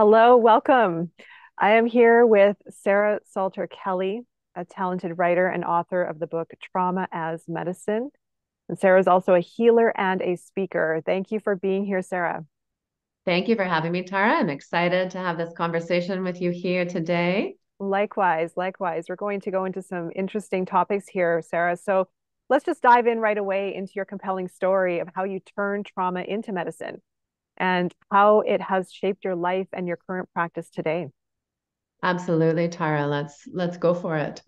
Hello, welcome. I am here with Sarah Salter Kelly, a talented writer and author of the book Trauma as Medicine. And Sarah is also a healer and a speaker. Thank you for being here, Sarah. Thank you for having me, Tara. I'm excited to have this conversation with you here today. Likewise, likewise. We're going to go into some interesting topics here, Sarah. So let's just dive in right away into your compelling story of how you turned trauma into medicine and how it has shaped your life and your current practice today. Absolutely, Tara. Let's go for it.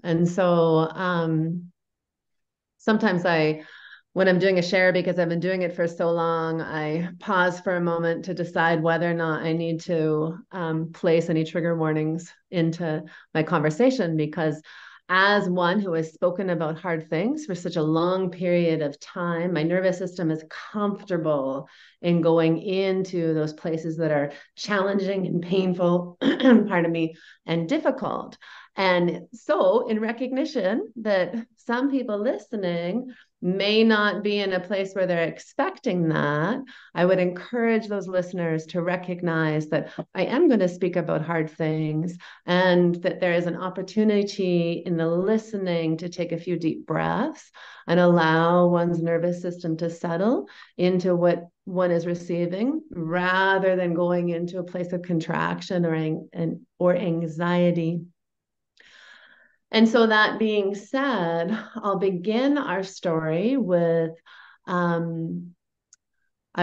Sometimes when I'm doing a share, because I've been doing it for so long, I pause for a moment to decide whether or not I need to place any trigger warnings into my conversation. Because as one who has spoken about hard things for such a long period of time, my nervous system is comfortable in going into those places that are challenging and painful, pardon me, and difficult. And so, in recognition that some people listening may not be in a place where they're expecting that, I would encourage those listeners to recognize that I am going to speak about hard things and that there is an opportunity in the listening to take a few deep breaths and allow one's nervous system to settle into what one is receiving rather than going into a place of contraction or anxiety. And so, that being said, I'll begin our story with I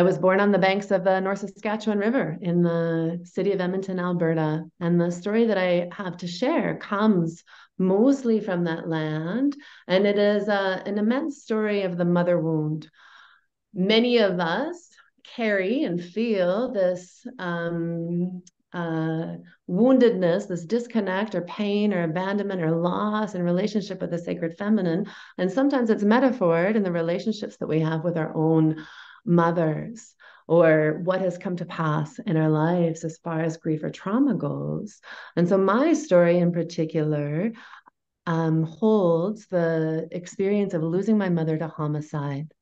was born on the banks of the North Saskatchewan River in the city of Edmonton, Alberta. And the story that I have to share comes mostly from that land. And it is an immense story of the mother wound. Many of us carry and feel this woundedness, this disconnect or pain or abandonment or loss in relationship with the sacred feminine. And sometimes it's metaphored in the relationships that we have with our own mothers or what has come to pass in our lives as far as grief or trauma goes. And so my story in particular holds the experience of losing my mother to homicide.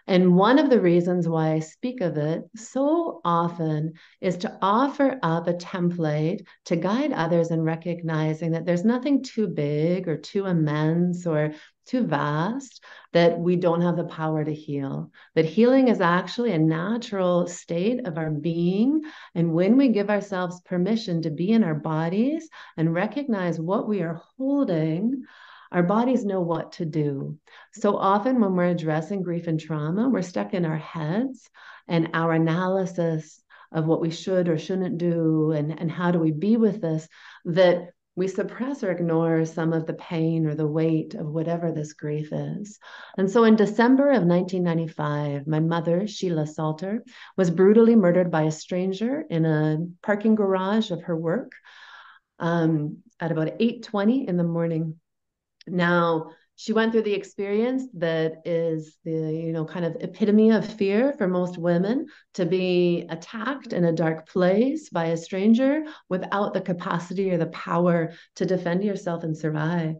And one of the reasons why I speak of it so often is to offer up a template to guide others in recognizing that there's nothing too big or too immense or too vast that we don't have the power to heal. That healing is actually a natural state of our being. And when we give ourselves permission to be in our bodies and recognize what we are holding, our bodies know what to do. So often, when we're addressing grief and trauma, we're stuck in our heads and our analysis of what we should or shouldn't do and how do we be with this, that we suppress or ignore some of the pain or the weight of whatever this grief is. And so in December of 1995, my mother, Sheila Salter, was brutally murdered by a stranger in a parking garage of her work at about 8:20 in the morning. Now, she went through the experience that is the kind of epitome of fear for most women, to be attacked in a dark place by a stranger without the capacity or the power to defend yourself and survive.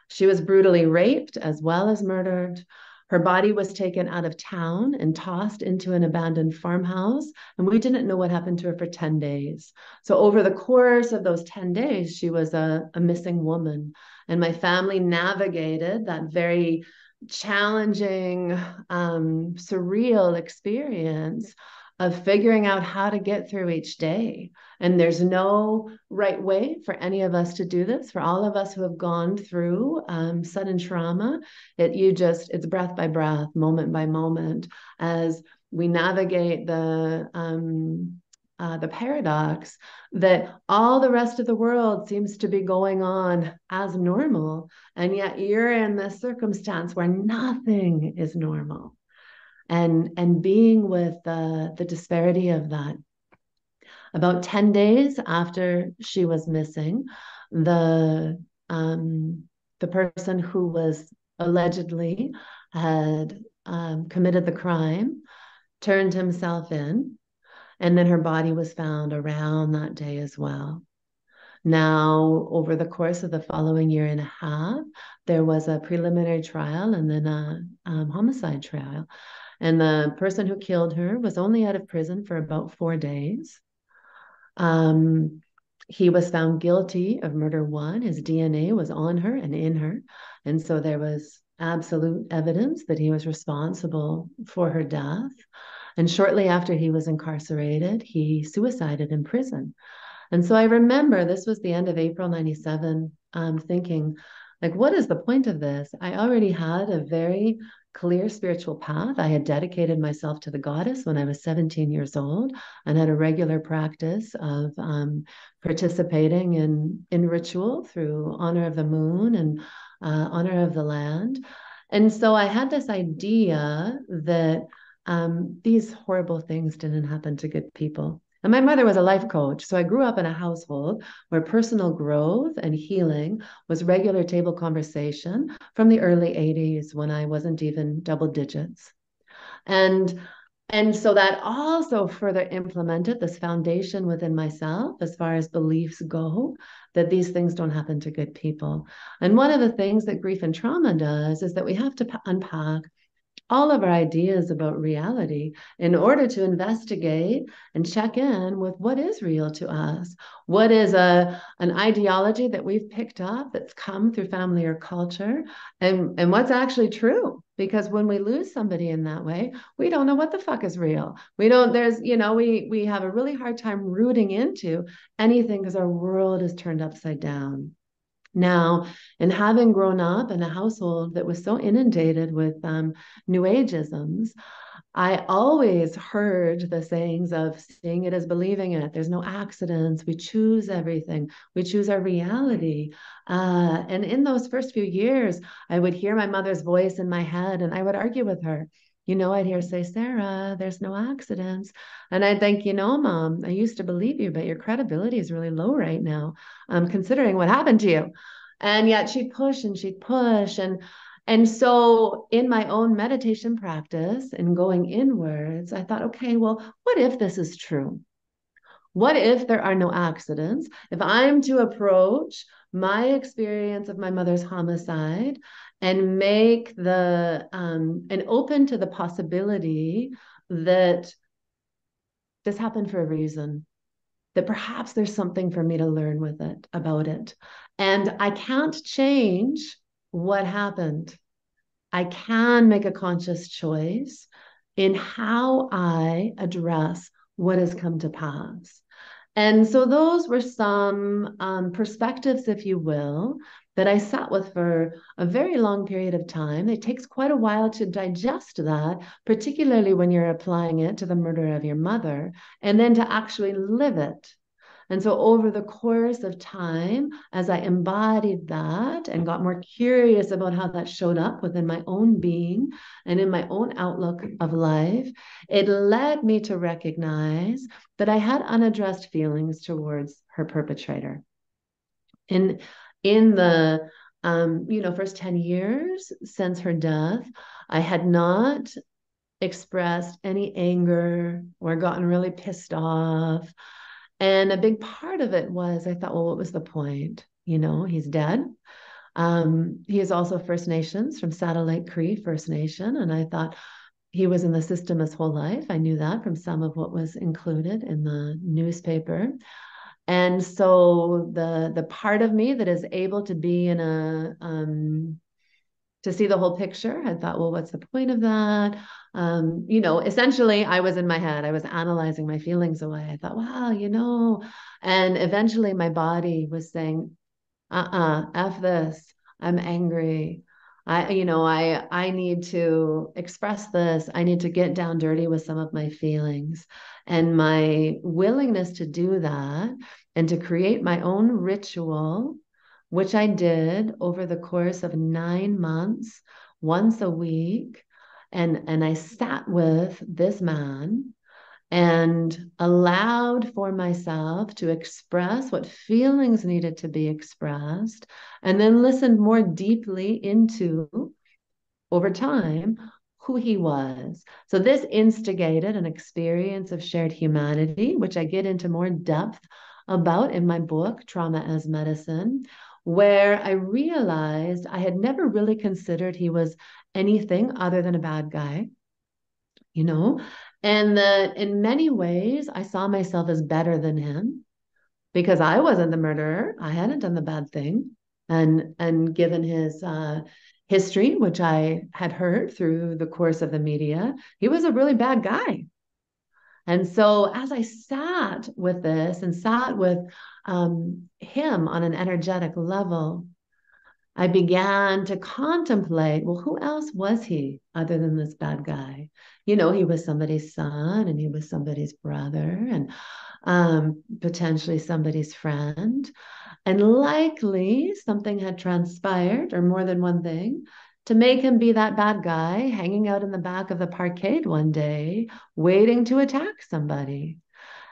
She was brutally raped as well as murdered. Her body was taken out of town and tossed into an abandoned farmhouse, and we didn't know what happened to her for 10 days. So, over the course of those 10 days, she was a missing woman. And my family navigated that very challenging, surreal experience of figuring out how to get through each day. And there's no right way for any of us to do this. For all of us who have gone through sudden trauma, it's breath by breath, moment by moment, as we navigate the paradox that all the rest of the world seems to be going on as normal, and yet you're in this circumstance where nothing is normal, and being with the disparity of that. About 10 days after she was missing, the the person who was allegedly had committed the crime turned himself in, and then her body was found around that day as well. Now, over the course of the following year and a half, there was a preliminary trial and then a homicide trial. And the person who killed her was only out of prison for about 4 days. Um, he was found guilty of murder one. His DNA was on her and in her. And so there was absolute evidence that he was responsible for her death. And shortly after he was incarcerated, he suicided in prison. And so I remember this was the end of April 97, thinking, like, what is the point of this? I already had a very clear spiritual path. I had dedicated myself to the goddess when I was 17 years old and had a regular practice of participating in ritual through honor of the moon and honor of the land. And so I had this idea that these horrible things didn't happen to good people. And my mother was a life coach. So I grew up in a household where personal growth and healing was regular table conversation from the early 80s when I wasn't even double digits. And and so that also further implemented this foundation within myself as far as beliefs go, that these things don't happen to good people. And one of the things that grief and trauma does is that we have to unpack all of our ideas about reality in order to investigate and check in with what is real to us. What is an ideology that we've picked up that's come through family or culture, and what's actually true? Because when we lose somebody in that way, we don't know what the fuck is real. We don't, there's, we have a really hard time rooting into anything because our world is turned upside down. Now, and having grown up in a household that was so inundated with New Ageisms, I always heard the sayings of seeing it as believing it. There's no accidents. We choose everything. We choose our reality. And in those first few years, I would hear my mother's voice in my head and I would argue with her. I'd hear say, Sarah, there's no accidents. And I'd think, Mom, I used to believe you, but your credibility is really low right now, considering what happened to you. And yet she'd push and she'd push. And so in my own meditation practice and going inwards, I thought, okay, well, what if this is true? What if there are no accidents? If I'm to approach my experience of my mother's homicide and make and open to the possibility that this happened for a reason, that perhaps there's something for me to learn with it about it. And I can't change what happened. I can make a conscious choice in how I address what has come to pass. And so those were some perspectives, if you will, that I sat with for a very long period of time. It takes quite a while to digest that, particularly when you're applying it to the murder of your mother, and then to actually live it. And so, over the course of time, as I embodied that and got more curious about how that showed up within my own being and in my own outlook of life, it led me to recognize that I had unaddressed feelings towards her perpetrator. In the first 10 years since her death, I had not expressed any anger or gotten really pissed off. And a big part of it was I thought, well, what was the point? He's dead. He is also First Nations from Saddle Lake Cree First Nation. And I thought he was in the system his whole life. I knew that from some of what was included in the newspaper. And so the part of me that is able to be in to see the whole picture, I thought, well, what's the point of that? Essentially, I was in my head. I was analyzing my feelings away. I thought, wow. And eventually my body was saying, F this. I'm angry. I need to express this. I need to get down dirty with some of my feelings. And my willingness to do that and to create my own ritual, which I did over the course of 9 months, once a week. And I sat with this man and allowed for myself to express what feelings needed to be expressed, and then listened more deeply into, over time, who he was. So this instigated an experience of shared humanity, which I get into more depth about in my book, Trauma as Medicine, where I realized I had never really considered he was anything other than a bad guy, and that in many ways I saw myself as better than him. because I wasn't the murderer. I hadn't done the bad thing. And given his history, which I had heard through the course of the media, he was a really bad guy. And so as I sat with this and sat with him on an energetic level, I began to contemplate, well, who else was he other than this bad guy? You know, he was somebody's son and he was somebody's brother and potentially somebody's friend. And likely something had transpired, or more than one thing, to make him be that bad guy hanging out in the back of the parkade one day, waiting to attack somebody.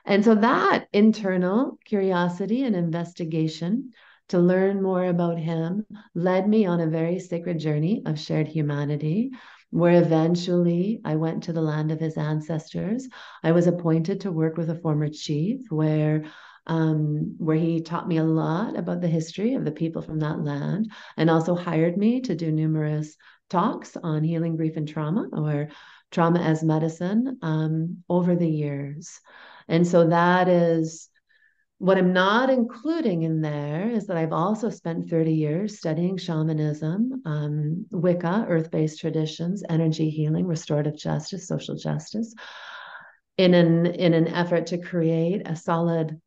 And so that internal curiosity and investigation to learn more about him led me on a very sacred journey of shared humanity, where eventually I went to the land of his ancestors. I was appointed to work with a former chief where he taught me a lot about the history of the people from that land and also hired me to do numerous talks on healing grief and trauma, or trauma as medicine, over the years. And so that is what I'm not including in there is that I've also spent 30 years studying shamanism, Wicca, earth-based traditions, energy healing, restorative justice, social justice, in an effort to create a solid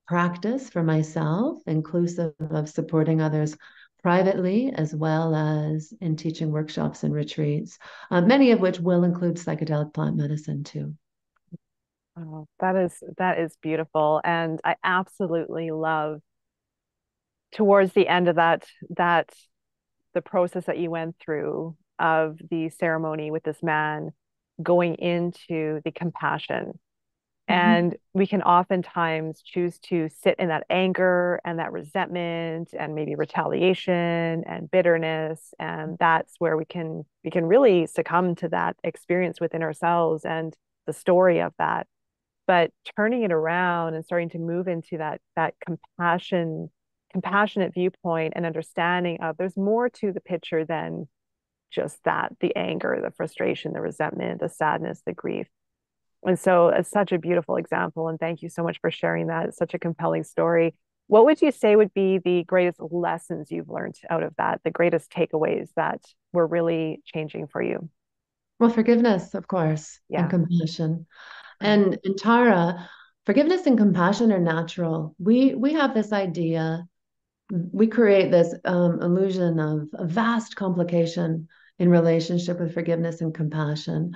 practice for myself, inclusive of supporting others privately, as well as in teaching workshops and retreats, many of which will include psychedelic plant medicine too. Oh, that is beautiful. And I absolutely love towards the end of that the process that you went through of the ceremony with this man going into the compassion. Mm-hmm. And we can oftentimes choose to sit in that anger and that resentment and maybe retaliation and bitterness. And that's where we can really succumb to that experience within ourselves and the story of that. But turning it around and starting to move into that compassionate viewpoint and understanding of there's more to the picture than just that, the anger, the frustration, the resentment, the sadness, the grief. And so it's such a beautiful example. And thank you so much for sharing that. It's such a compelling story. What would you say would be the greatest lessons you've learned out of that, the greatest takeaways that were really changing for you? Well, forgiveness, of course, and Yeah, compassion. right. And in Tara, forgiveness and compassion are natural. We have this idea, we create this illusion of a vast complication in relationship with forgiveness and compassion.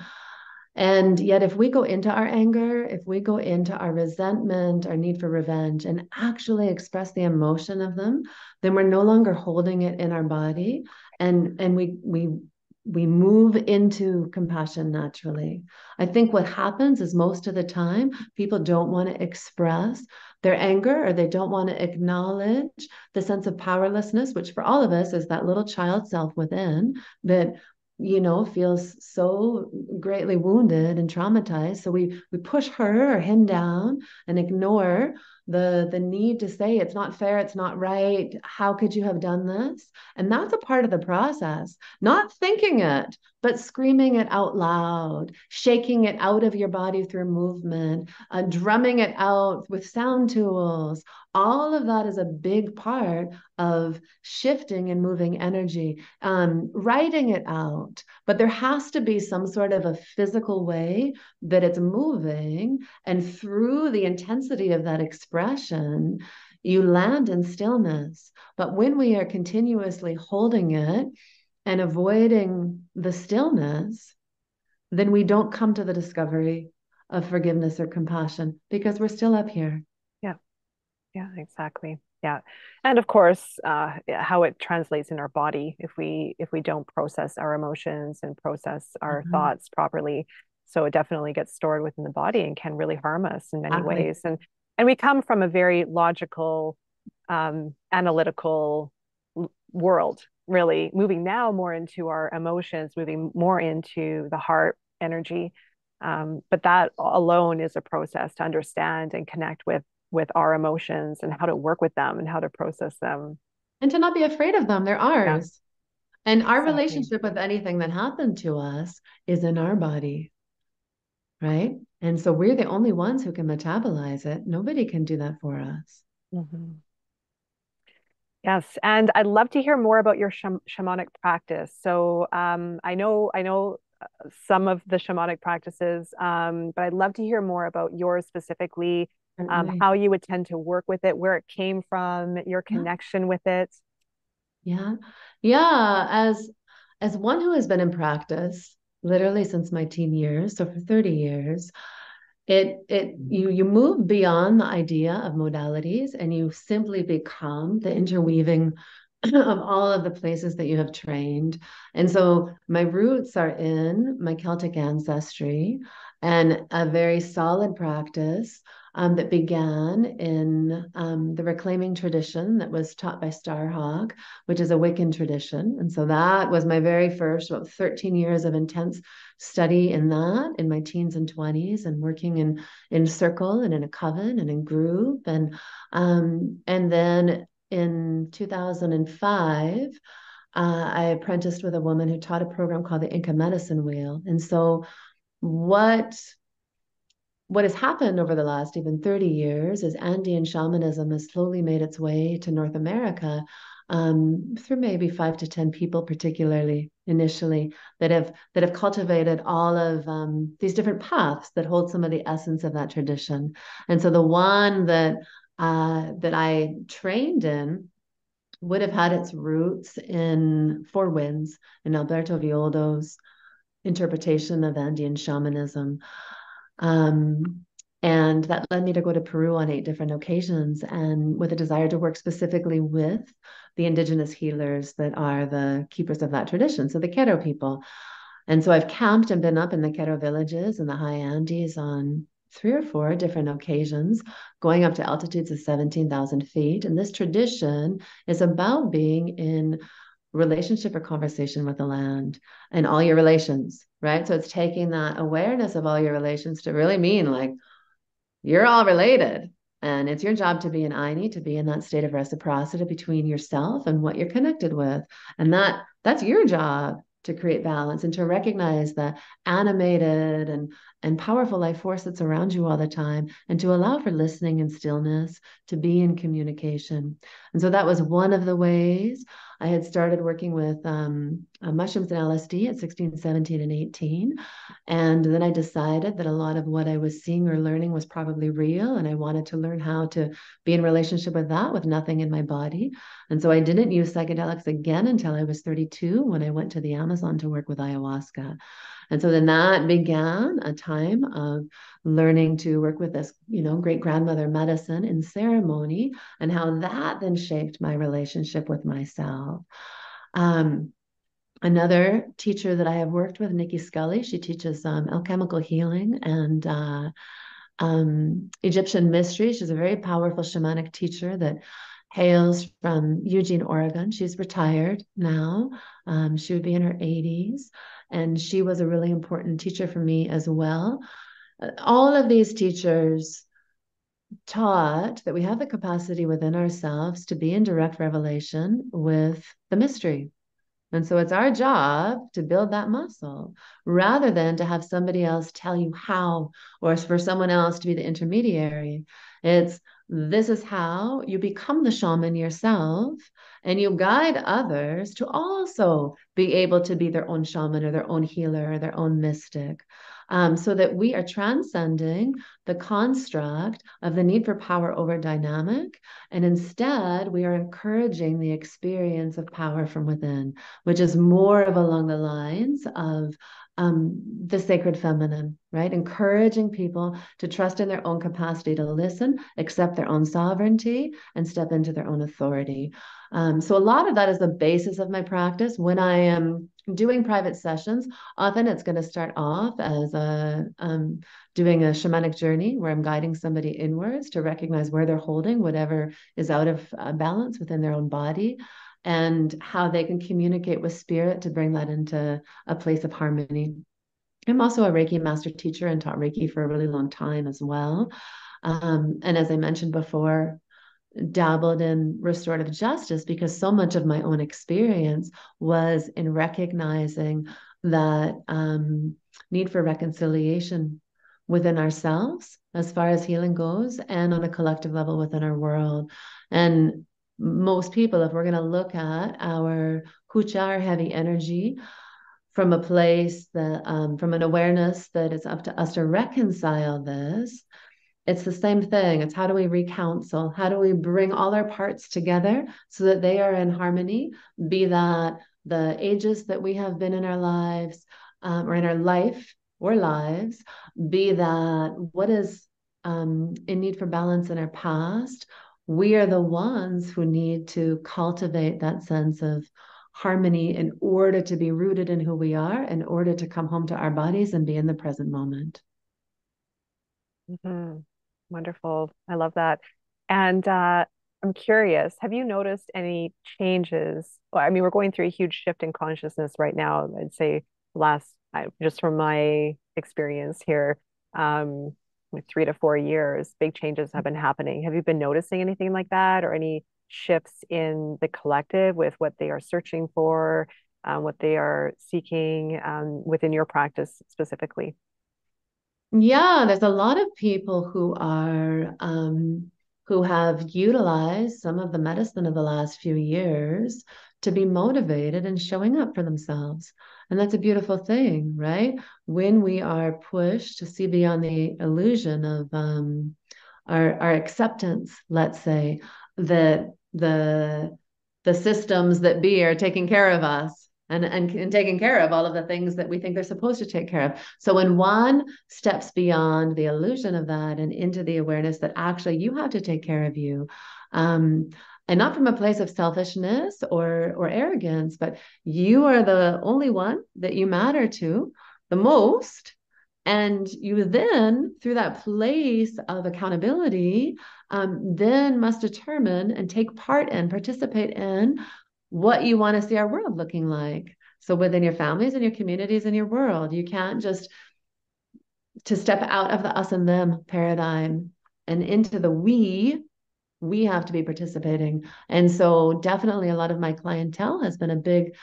And yet, if we go into our anger, if we go into our resentment, our need for revenge, and actually express the emotion of them, then we're no longer holding it in our body, and we move into compassion naturally. I think what happens is most of the time people don't want to express their anger, or they don't want to acknowledge the sense of powerlessness, which for all of us is that little child self within that feels so greatly wounded and traumatized. So we push her or him down and ignore the need to say it's not fair, it's not right. How could you have done this? And that's a part of the process. Not thinking it, but screaming it out loud, shaking it out of your body through movement, drumming it out with sound tools. All of that is a big part of shifting and moving energy, writing it out. But there has to be some sort of a physical way that it's moving. And through the intensity of that expression, you land in stillness. But when we are continuously holding it and avoiding the stillness, then we don't come to the discovery of forgiveness or compassion because we're still up here. Yeah. Yeah, exactly. Yeah. And of course, yeah, how it translates in our body if we don't process our emotions and process our Mhm. thoughts properly. So it definitely gets stored within the body and can really harm us in many Exactly. ways. And we come from a very logical, analytical world, really moving now more into our emotions, moving more into the heart energy. But that alone is a process to understand and connect with our emotions and how to work with them and how to process them. And to not be afraid of them, they're Yeah, ours. And our exactly. relationship with anything that happened to us is in our body, right? And so we're the only ones who can metabolize it. Nobody can do that for us. Mhm. Yes, and I'd love to hear more about your shamanic practice. So I know some of the shamanic practices, but I'd love to hear more about yours specifically, Certainly. how you would tend to work with it, where it came from, your Yeah. connection with it. Yeah. Yeah. As one who has been in practice literally since my teen years, so for 30 years, you move beyond the idea of modalities and you simply become the interweaving of all of the places that you have trained. And so my roots are in my Celtic ancestry and a very solid practice that began in the reclaiming tradition that was taught by Starhawk, which is a Wiccan tradition. And so that was my very first, about 13 years of intense study in that in my teens and 20s and working in circle and in a coven and in group. And then in 2005, I apprenticed with a woman who taught a program called the Inca Medicine Wheel. And so what what has happened over the last even 30 years is Andean shamanism has slowly made its way to North America through maybe 5 to 10 people, particularly initially, that have cultivated all of these different paths that hold some of the essence of that tradition. And so the one that I trained in would have had its roots in Four Winds, in Alberto Violdo's interpretation of Andean shamanism. Um, and that led me to go to Peru on 8 different occasions and with a desire to work specifically with the indigenous healers that are the keepers of that tradition, so the Quero people. And so I've camped and been up in the Quero villages in the high Andes on 3 or 4 different occasions, going up to altitudes of 17,000 feet. And this tradition is about being in relationship or conversation with the land and all your relations, right? So it's taking that awareness of all your relations to really mean like you're all related. And it's your job to be an Aini, to be in that state of reciprocity between yourself and what you're connected with. And that's your job to create balance and to recognize the animated and powerful life force that's around you all the time and to allow for listening and stillness, to be in communication. And so that was one of the ways I had started working with mushrooms and LSD at 16, 17, and 18. And then I decided that a lot of what I was seeing or learning was probably real. And I wanted to learn how to be in relationship with that with nothing in my body. And so I didn't use psychedelics again until I was 32 when I went to the Amazon to work with ayahuasca. And so then that began a time of learning to work with this, great grandmother medicine in ceremony and how that then shaped my relationship with myself. Um, Another teacher that I have worked with, Nikki Scully, she teaches alchemical healing and Egyptian mystery. She's a very powerful shamanic teacher that hails from Eugene, Oregon. She's retired now. She would be in her 80s. And she was a really important teacher for me as well. All of these teachers taught that we have the capacity within ourselves to be in direct revelation with the mystery. And so it's our job to build that muscle rather than to have somebody else tell you how or for someone else to be the intermediary. It's this is how you become the shaman yourself and you guide others to also be able to be their own shaman or their own healer or their own mystic. So that we are transcending the construct of the need for power over dynamic. And instead, we are encouraging the experience of power from within, which is more of along the lines of the sacred feminine, right? Encouraging people to trust in their own capacity to listen, accept their own sovereignty, and step into their own authority. So a lot of that is the basis of my practice. When I am doing private sessions, often it's going to start off as doing a shamanic journey where I'm guiding somebody inwards to recognize where they're holding whatever is out of balance within their own body and how they can communicate with spirit to bring that into a place of harmony. I'm also a Reiki master teacher and taught Reiki for a really long time as well. And as I mentioned before, dabbled in restorative justice because so much of my own experience was in recognizing that need for reconciliation within ourselves as far as healing goes, and on a collective level within our world. And most people, if we're going to look at our kucha, our heavy energy, from a place that, from an awareness that it's up to us to reconcile this, it's the same thing. It's how do we recounsel? How do we bring all our parts together so that they are in harmony? Be that the ages that we have been in our lives, or in our life or lives, be that what is in need for balance in our past. We are the ones who need to cultivate that sense of harmony in order to be rooted in who we are, in order to come home to our bodies and be in the present moment. Hmm. Wonderful. I love that. And I'm curious, have you noticed any changes? Well, I mean, we're going through a huge shift in consciousness right now. I'd say just from my experience here, like 3 to 4 years, big changes have been happening. Have you been noticing anything like that, or any shifts in the collective with what they are searching for, what they are seeking, within your practice specifically? Yeah, there's a lot of people who have utilized some of the medicine of the last few years to be motivated and showing up for themselves. And that's a beautiful thing, right? When we are pushed to see beyond the illusion of our acceptance, let's say, that the systems that be are taking care of us, and taking care of all of the things that we think they're supposed to take care of. So when one steps beyond the illusion of that and into the awareness that actually you have to take care of you, and not from a place of selfishness or arrogance, but you are the only one that you matter to the most. And you then, through that place of accountability, then must determine and take part in, participate in what you want to see our world looking like. So within your families and your communities and your world, you can't just to step out of the us and them paradigm and into the we have to be participating. And so definitely a lot of my clientele has been a big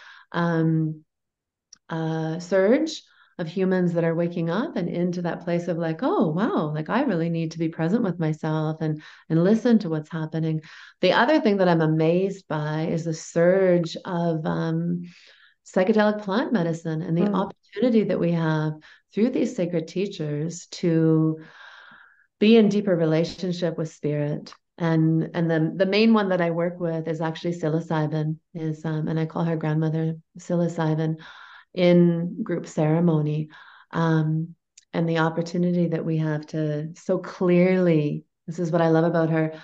surge of humans that are waking up and into that place of like, oh wow, like I really need to be present with myself and listen to what's happening. The other thing that I'm amazed by is the surge of psychedelic plant medicine and the Mm. opportunity that we have through these sacred teachers to be in deeper relationship with spirit. And the main one that I work with is actually psilocybin, is and I call her grandmother psilocybin in group ceremony. Um, and the opportunity that we have to so clearly, this is what I love about her,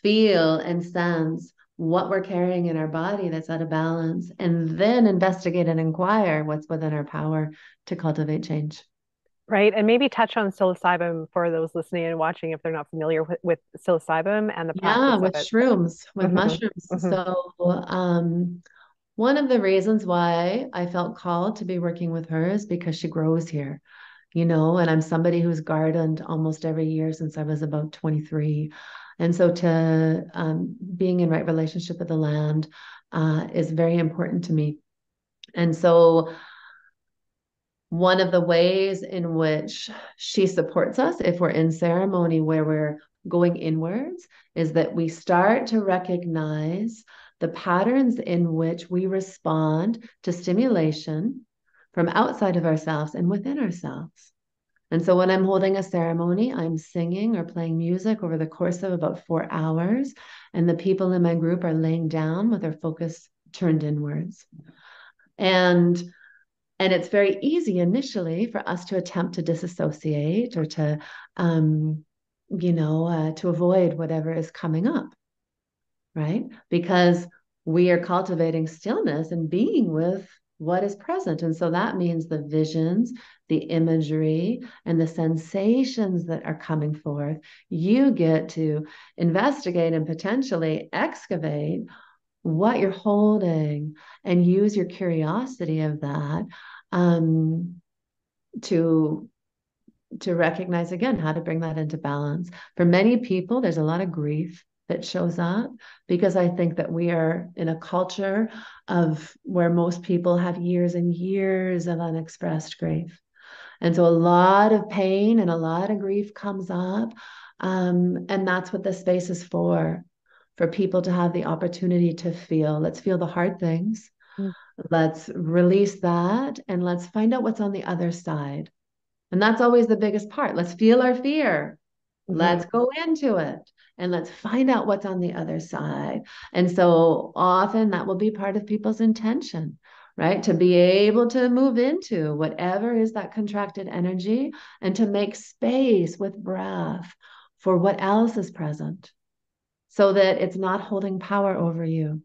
feel and sense what we're carrying in our body that's out of balance, and then investigate and inquire what's within our power to cultivate change. Right. And maybe touch on psilocybin for those listening and watching if they're not familiar with psilocybin and the Yeah, practice of with it. shrooms, with Hmm. mushrooms. Hmm. So, one of the reasons why I felt called to be working with her is because she grows here, and I'm somebody who's gardened almost every year since I was about 23. And so to being in right relationship with the land is very important to me. And so one of the ways in which she supports us, if we're in ceremony where we're going inwards, is that we start to recognize the patterns in which we respond to stimulation from outside of ourselves and within ourselves. And so when I'm holding a ceremony, I'm singing or playing music over the course of about 4 hours, and the people in my group are laying down with their focus turned inwards. And and it's very easy initially for us to attempt to disassociate or to avoid whatever is coming up, right? Because we are cultivating stillness and being with what is present. And so that means the visions, the imagery, and the sensations that are coming forth, you get to investigate and potentially excavate what you're holding and use your curiosity of that um, to recognize again how to bring that into balance. For many people, there's a lot of grief that shows up because I think that we are in a culture of where most people have years and years of unexpressed grief. And so a lot of pain and a lot of grief comes up. And that's what this space is for people to have the opportunity to feel. Let's feel the hard things. Mm. Let's release that and let's find out what's on the other side. And that's always the biggest part. Let's feel our fear. Mhm. Let's go into it and let's find out what's on the other side. And so often that will be part of people's intention, right? To be able to move into whatever is that contracted energy and to make space with breath for what else is present so that it's not holding power over you.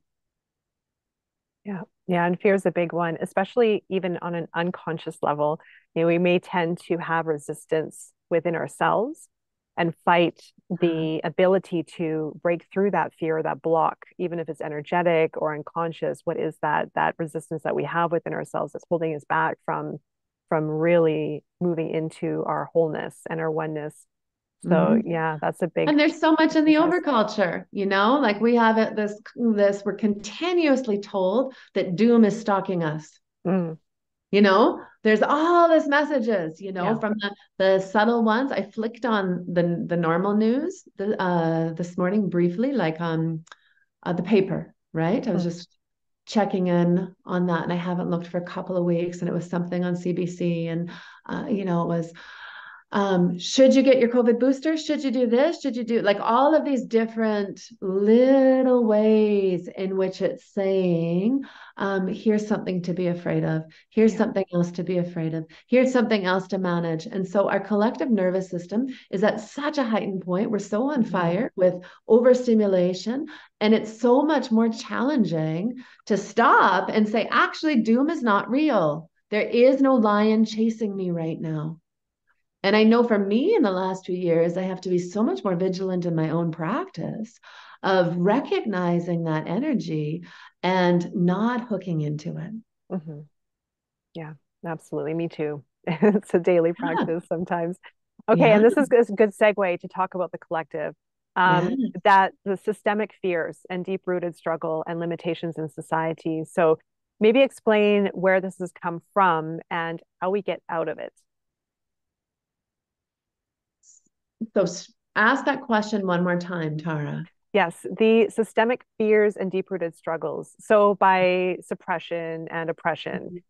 Yeah. Yeah. And fear is a big one, especially even on an unconscious level. We may tend to have resistance within ourselves and fight the ability to break through that fear, that block, even if it's energetic or unconscious. What is that resistance that we have within ourselves that's holding us back from really moving into our wholeness and our oneness? So Mhm. yeah, that's a big And there's so much in the exercise. overculture, like we have it we're continuously told that doom is stalking us. Mm, There's all this messages, yeah. from the subtle ones. I flicked on the normal news this morning briefly, like on the paper, right? I was Mm, just checking in on that, and I haven't looked for a couple of weeks, and it was something on CBC, and it was should you get your COVID booster? Should you do this? Should you do like all of these different little ways in which it's saying, here's something to be afraid of. Here's yeah. something else to be afraid of. Here's something else to manage. And so our collective nervous system is at such a heightened point. We're so on Mhm. fire with overstimulation. And it's so much more challenging to stop and say, actually, doom is not real. There is no lion chasing me right now. And I know for me in the last 2 years, I have to be so much more vigilant in my own practice of recognizing that energy and not hooking into it. Mhm. Yeah, absolutely. Me too. It's a daily Yeah. practice sometimes. Okay, Yeah. and this is a good segue to talk about the collective. Yeah. That the systemic fears and deep-rooted struggle and limitations in society. So maybe explain where this has come from and how we get out of it. So ask that question one more time, Tara. Yes, the systemic fears and deep-rooted struggles. So by suppression and oppression,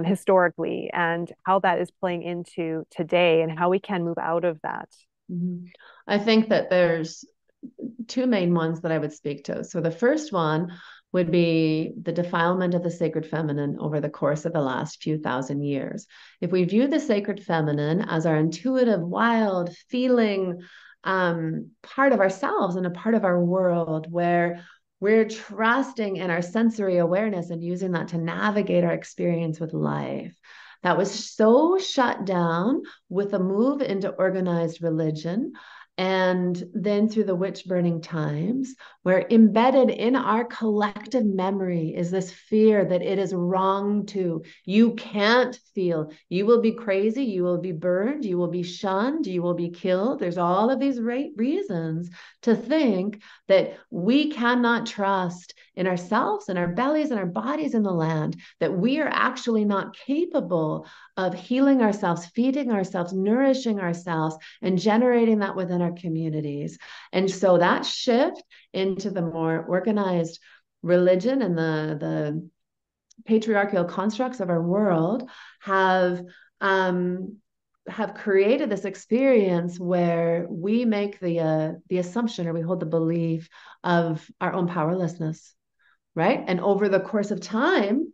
historically, and how that is playing into today and how we can move out of that. Mhm. I think that there's two main ones that I would speak to. So the first one would be the defilement of the sacred feminine over the course of the last few thousand years. If we view the sacred feminine as our intuitive, wild, feeling part of ourselves and a part of our world where we're trusting in our sensory awareness and using that to navigate our experience with life. That was so shut down with a move into organized religion and then through the witch burning times, where embedded in our collective memory is this fear that it is wrong to, you can't feel, you will be crazy, you will be burned, you will be shunned, you will be killed. There's all of these reasons to think that we cannot trust in ourselves and our bellies and our bodies in the land, that we are actually not capable of healing ourselves, feeding ourselves, nourishing ourselves, and generating that within our communities. And so that shift into the more organized religion and the patriarchal constructs of our world um, have created this experience where we make the assumption or we hold the belief of our own powerlessness, right? And over the course of time,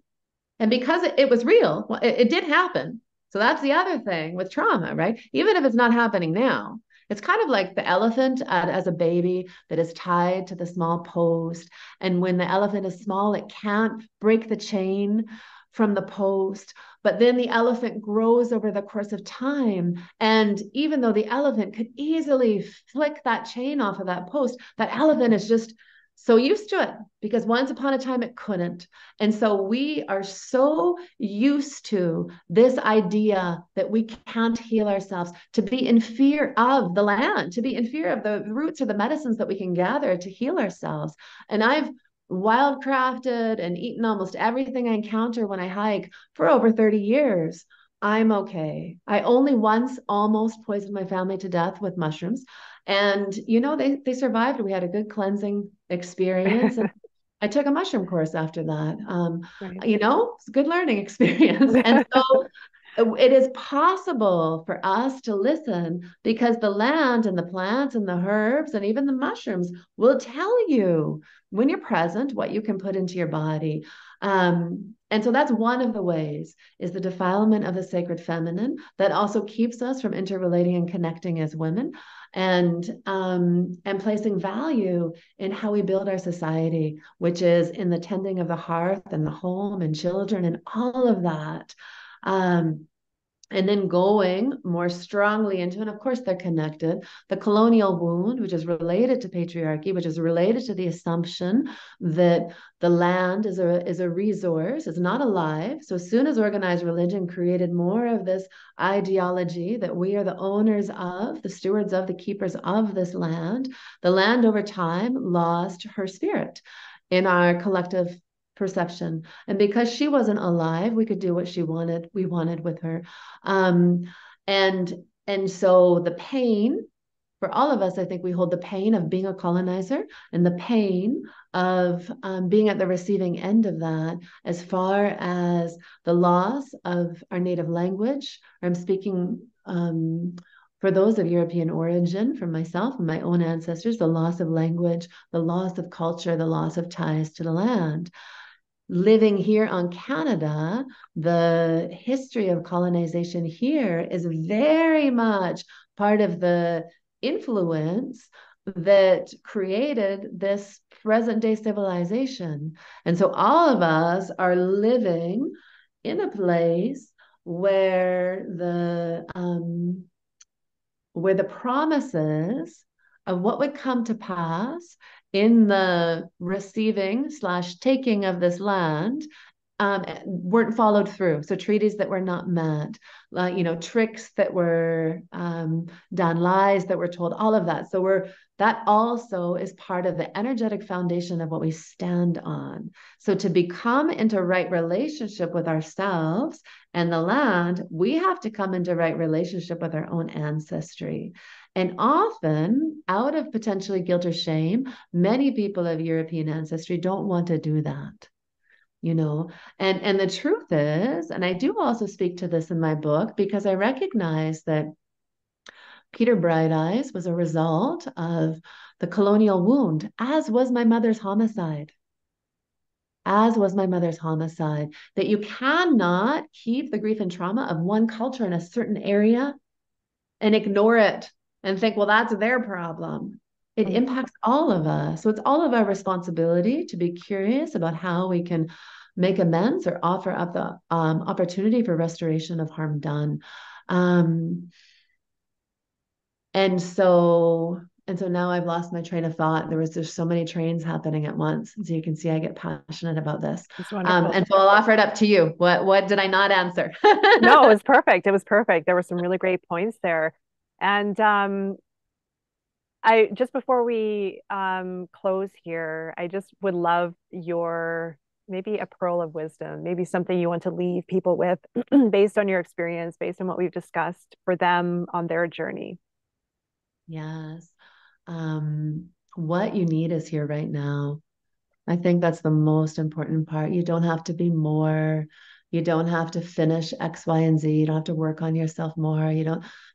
and because it was real, well, it did happen. So that's the other thing with trauma, right? Even if it's not happening now, it's kind of like the elephant as a baby that is tied to the small post. And when the elephant is small, it can't break the chain from the post. But then the elephant grows over the course of time. And even though the elephant could easily flick that chain off of that post, that elephant is just so used to it because once upon a time it couldn't. And so we are so used to this idea that we can't heal ourselves, to be in fear of the land, to be in fear of the roots or the medicines that we can gather to heal ourselves. And I've wildcrafted and eaten almost everything I encounter when I hike for over 30 years I'm okay. I only once almost poisoned my family to death with mushrooms. And, they survived. We had a good cleansing experience. And I took a mushroom course after that. Right. It's a good learning experience. And so it is possible for us to listen because the land and the plants and the herbs and even the mushrooms will tell you when you're present what you can put into your body. And so that's one of the ways is the defilement of the sacred feminine that also keeps us from interrelating and connecting as women and placing value in how we build our society, which is in the tending of the hearth and the home and children and all of that. Um, and then going more strongly into, and of course they're connected, the colonial wound, which is related to patriarchy, which is related to the assumption that the land is a resource, it's not alive. So as soon as organized religion created more of this ideology that we are the owners of, the stewards of, the keepers of this land, the land over time lost her spirit in our collective perception. And because she wasn't alive, we could do what we wanted with her. Um, and and so the pain for all of us, I think we hold the pain of being a colonizer and the pain of being at the receiving end of that, as far as the loss of our native language. I'm speaking for those of European origin, for myself and my own ancestors, the loss of language, the loss of culture, the loss of ties to the land. Living here on Canada, the history of colonization here is very much part of the influence that created this present day civilization. And so all of us are living in a place where the promises of what would come to pass in the receiving slash taking of this land weren't followed through. So treaties that were not met, tricks that were done, lies that were told, all of that. So that also is part of the energetic foundation of what we stand on. So to become into right relationship with ourselves and the land, we have to come into right relationship with our own ancestry. And often, out of potentially guilt or shame, many people of European ancestry don't want to do that. And the truth is, and I do also speak to this in my book because I recognize that Peter Bright Eyes was a result of the colonial wound, as was my mother's homicide. As was my mother's homicide, that you cannot keep the grief and trauma of one culture in a certain area and ignore it and think, well, that's their problem. It Right. impacts all of us. So it's all of our responsibility to be curious about how we can make amends or offer up the opportunity for restoration of harm done. Um, and so now I've lost my train of thought. There was just so many trains happening at once. So you can see I get passionate about this. It's wonderful. And so I'll offer it up to you. What did I not answer? No, it was perfect. It was perfect. There were some really great points there. And I just before we close here, I just would love your maybe a pearl of wisdom, maybe something you want to leave people with based on your experience, based on what we've discussed for them on their journey. Yes. What you need is here right now. I think that's the most important part. You don't have to be more. You don't have to finish X, Y, and Z. You don't have to work on yourself more.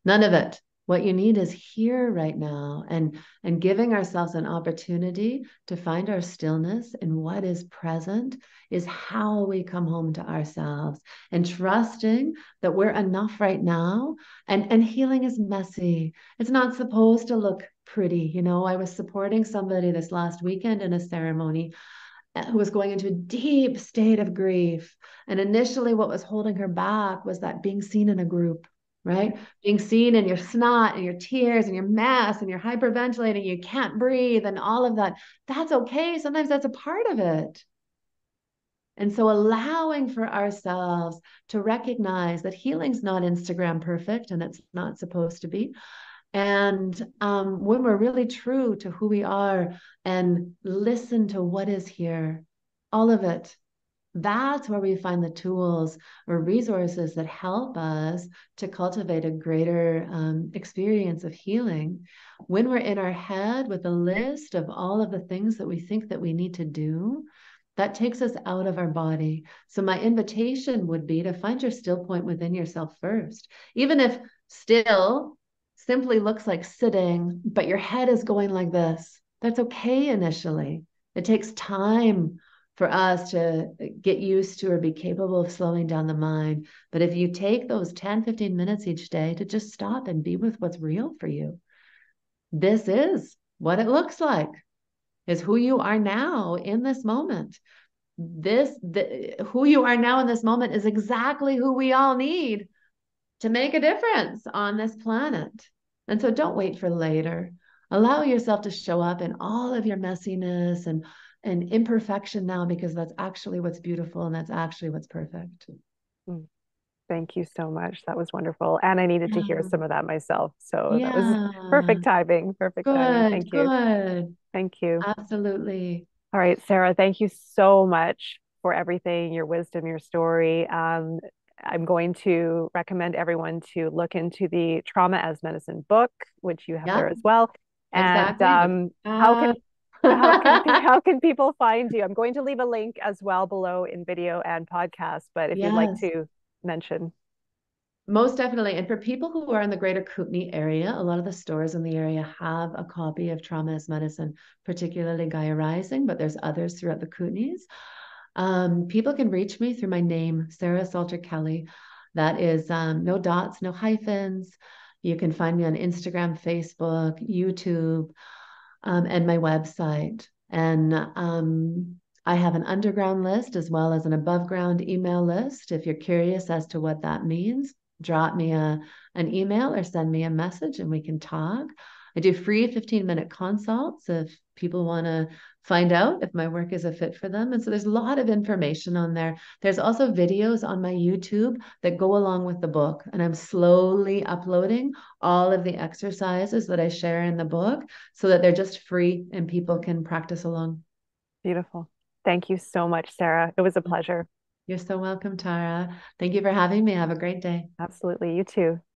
None of it. What you need is here right now and giving ourselves an opportunity to find our stillness in what is present is how we come home to ourselves and trusting that we're enough right now. And healing is messy. It's not supposed to look pretty. I was supporting somebody this last weekend in a ceremony who was going into a deep state of grief. And initially, what was holding her back was that being seen in a group, right? Being seen in your snot and your tears and your mess and you're hyperventilating, you can't breathe and all of that. That's okay. Sometimes that's a part of it. And so allowing for ourselves to recognize that healing's not Instagram perfect and it's not supposed to be. And when we're really true to who we are and listen to what is here, all of it, That's where we find the tools or resources that help us to cultivate a greater experience of healing. When we're in our head with a list of all of the things that we think that we need to do, that takes us out of our body. So my invitation would be to find your still point within yourself first. Even if still simply looks like sitting, but your head is going like this, that's okay initially. It takes time for us to get used to or be capable of slowing down the mind. But if you take those 10, 15 minutes each day to just stop and be with what's real for you, this is what it looks like, is who you are now in this moment. Who you are now in this moment is exactly who we all need to make a difference on this planet. And so don't wait for later. Allow yourself to show up in all of your messiness and imperfection now, because that's actually what's beautiful and that's actually what's perfect. Mm. Thank you so much. That was wonderful. And I needed to hear Yeah. some of that myself. So that was Yeah. perfect timing. Perfect timing. Good, Thank you. good. Thank you. Absolutely. All right, Sarah, thank you so much for everything, your wisdom, your story. I'm going to recommend everyone to look into the Trauma as Medicine book, which you have there Yep, as well. And exactly. how can people find you? I'm going to leave a link as well below in video and podcast, but if you'd like Yes. to mention. Most definitely. And for people who are in the greater Kootenay area, a lot of the stores in the area have a copy of Trauma as Medicine, particularly Gaia Rising, but there's others throughout the Kootenays. People can reach me through my name, Sarah Salter Kelly. That is no dots, no hyphens. You can find me on Instagram, Facebook, YouTube, and my website. And I have an underground list as well as an above ground email list. If you're curious as to what that means, drop me an email or send me a message and we can talk. I do free 15-minute consults if people want to find out if my work is a fit for them. And so there's a lot of information on there. There's also videos on my YouTube that go along with the book. And I'm slowly uploading all of the exercises that I share in the book so that they're just free and people can practice along. Beautiful. Thank you so much, Sarah. It was a pleasure. You're so welcome, Tara. Thank you for having me. Have a great day. Absolutely. You too.